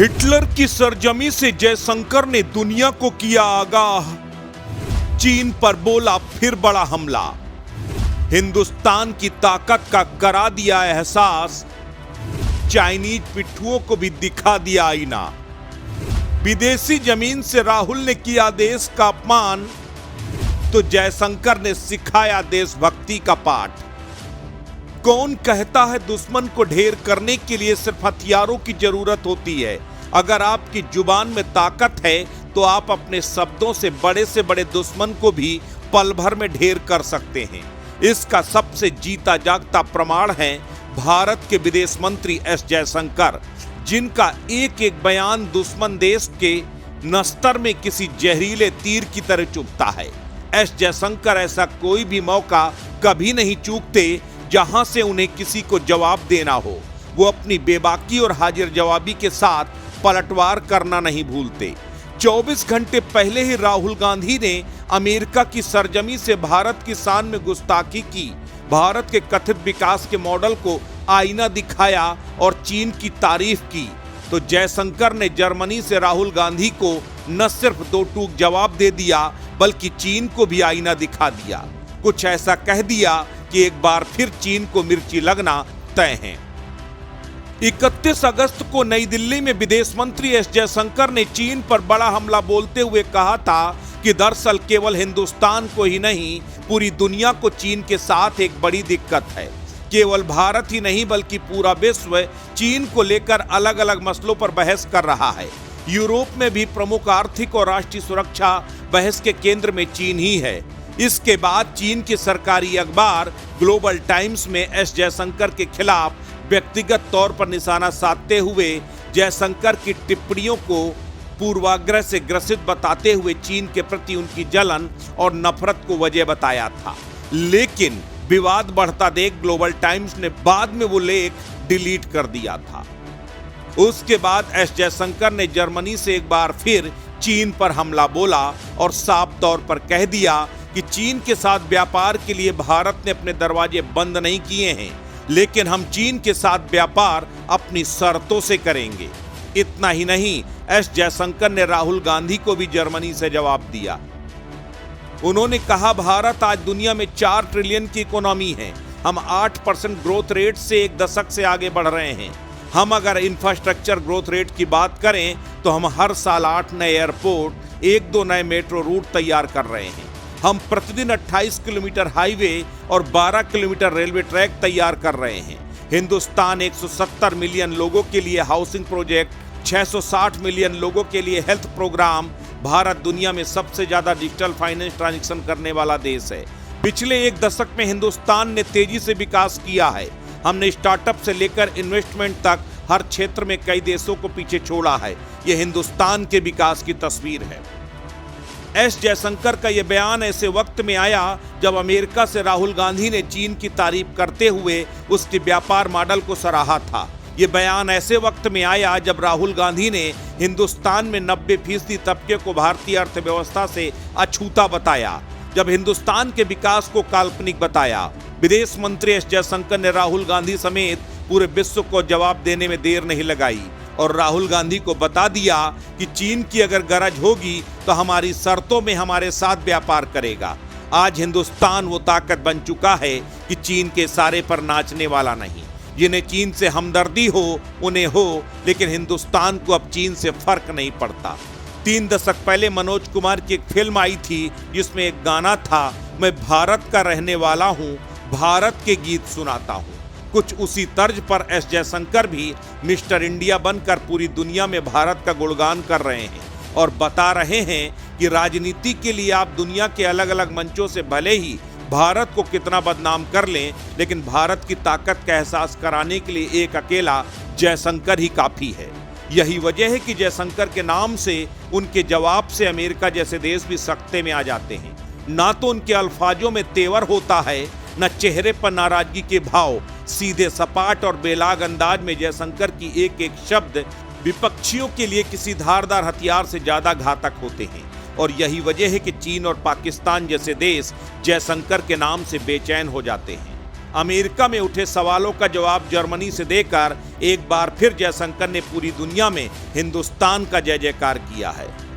Hitler की सरजमी से जयशंकर ने दुनिया को किया आगाह। चीन पर बोला फिर बड़ा हमला। हिंदुस्तान की ताकत का करा दिया एहसास। चाइनीज पिट्ठुओं को भी दिखा दिया आईना। विदेशी जमीन से राहुल ने किया देश का अपमान, तो जयशंकर ने सिखाया देशभक्ति का पाठ। कौन कहता है दुश्मन को ढेर करने के लिए सिर्फ हथियारों की जरूरत होती है। अगर आपकी जुबान में ताकत है तो आप अपने शब्दों से बड़े दुश्मन को भी पल भर में ढेर कर सकते हैं। इसका सबसे जीता जागता प्रमाण है भारत के विदेश मंत्री एस जयशंकर, जिनका एक एक बयान दुश्मन देश के नस्तर में किसी जहरीले तीर की तरह चुभता है। एस जयशंकर ऐसा कोई भी मौका कभी नहीं चूकते जहां से उन्हें किसी को जवाब देना हो। वो अपनी बेबाकी और हाजिर जवाबी के साथ पलटवार करना नहीं भूलते। 24 घंटे पहले ही राहुल गांधी ने अमेरिका की सरजमी से भारत की शान में गुस्ताखी की, भारत के कथित विकास के मॉडल को आईना दिखाया और चीन की तारीफ की। तो जयशंकर ने जर्मनी से राहुल गांधी को न सिर्फ दो टूक जवाब दे दिया, बल्कि चीन को भी आईना दिखा दिया। कुछ ऐसा कह दिया कि एक बार फिर चीन को मिर्ची लगना तय है। 31 अगस्त को नई दिल्ली में विदेश मंत्री एस जयशंकर ने चीन पर बड़ा हमला बोलते हुए कहा था कि दरअसल केवल हिंदुस्तान को ही नहीं, पूरी दुनिया को चीन के साथ एक बड़ी दिक्कत है। केवल भारत ही नहीं बल्कि पूरा विश्व चीन को लेकर अलग अलग मसलों पर बहस कर रहा है। यूरोप में भी प्रमुख आर्थिक और राष्ट्रीय सुरक्षा बहस के केंद्र में चीन ही है। इसके बाद चीन के सरकारी अखबार ग्लोबल टाइम्स में एस जयशंकर के खिलाफ व्यक्तिगत तौर पर निशाना साधते हुए जयशंकर की टिप्पणियों को पूर्वाग्रह से ग्रसित बताते हुए चीन के प्रति उनकी जलन और नफरत को वजह बताया था। लेकिन विवाद बढ़ता देख ग्लोबल टाइम्स ने बाद में वो लेख डिलीट कर दिया था। उसके बाद एस जयशंकर ने जर्मनी से एक बार फिर चीन पर हमला बोला और साफ तौर पर कह दिया कि चीन के साथ व्यापार के लिए भारत ने अपने दरवाजे बंद नहीं किए हैं, लेकिन हम चीन के साथ व्यापार अपनी शर्तों से करेंगे। इतना ही नहीं, एस जयशंकर ने राहुल गांधी को भी जर्मनी से जवाब दिया। उन्होंने कहा, भारत आज दुनिया में 4 ट्रिलियन की इकोनॉमी है। हम 8% ग्रोथ रेट से एक दशक से आगे बढ़ रहे हैं। हम अगर इंफ्रास्ट्रक्चर ग्रोथ रेट की बात करें तो हम हर साल 8 नए एयरपोर्ट, 1-2 नए मेट्रो रूट तैयार कर रहे हैं। हम प्रतिदिन 28 किलोमीटर हाईवे और 12 किलोमीटर रेलवे ट्रैक तैयार कर रहे हैं। हिंदुस्तान 170 मिलियन लोगों के लिए हाउसिंग प्रोजेक्ट, 660 मिलियन लोगों के लिए हेल्थ प्रोग्राम। भारत दुनिया में सबसे ज्यादा डिजिटल फाइनेंस ट्रांजैक्शन करने वाला देश है। पिछले एक दशक में हिंदुस्तान ने तेजी से विकास किया है। हमने स्टार्टअप से लेकर इन्वेस्टमेंट तक हर क्षेत्र में कई देशों को पीछे छोड़ा है। यह हिंदुस्तान के विकास की तस्वीर है। एस जयशंकर का यह बयान ऐसे वक्त में आया जब अमेरिका से राहुल गांधी ने चीन की तारीफ करते हुए उसके व्यापार मॉडल को सराहा था। यह बयान ऐसे वक्त में आया जब राहुल गांधी ने हिंदुस्तान में 90% तबके को भारतीय अर्थव्यवस्था से अछूता बताया, जब हिंदुस्तान के विकास को काल्पनिक बताया। विदेश मंत्री एस जयशंकर ने राहुल गांधी समेत पूरे विश्व को जवाब देने में देर नहीं लगाई और राहुल गांधी को बता दिया कि चीन की अगर गरज होगी तो हमारी शर्तों में हमारे साथ व्यापार करेगा। आज हिंदुस्तान वो ताकत बन चुका है कि चीन के इशारे पर नाचने वाला नहीं। जिन्हें चीन से हमदर्दी हो उन्हें हो, लेकिन हिंदुस्तान को अब चीन से फर्क नहीं पड़ता। 3 दशक पहले मनोज कुमार की एक फिल्म आई थी जिसमें एक गाना था, मैं भारत का रहने वाला हूँ, भारत के गीत सुनाता हूँ। कुछ उसी तर्ज पर एस जयशंकर भी मिस्टर इंडिया बनकर पूरी दुनिया में भारत का गुणगान कर रहे हैं और बता रहे हैं कि राजनीति के लिए आप दुनिया के अलग अलग मंचों से भले ही भारत को कितना बदनाम कर लें, लेकिन भारत की ताकत का एहसास कराने के लिए एक अकेला जयशंकर ही काफी है। यही वजह है कि जयशंकर के नाम से, उनके जवाब से अमेरिका जैसे देश भी सख्ते में आ जाते हैं। ना तो उनके अल्फाजों में तेवर होता है, न चेहरे पर नाराजगी के भाव। सीधे सपाट और बेलाग अंदाज में जयशंकर की एक एक शब्द विपक्षियों के लिए किसी धारदार हथियार से ज्यादा घातक होते हैं। और यही वजह है कि चीन और पाकिस्तान जैसे देश जयशंकर के नाम से बेचैन हो जाते हैं। अमेरिका में उठे सवालों का जवाब जर्मनी से देकर एक बार फिर जयशंकर ने पूरी दुनिया में हिंदुस्तान का जय जयकार किया है।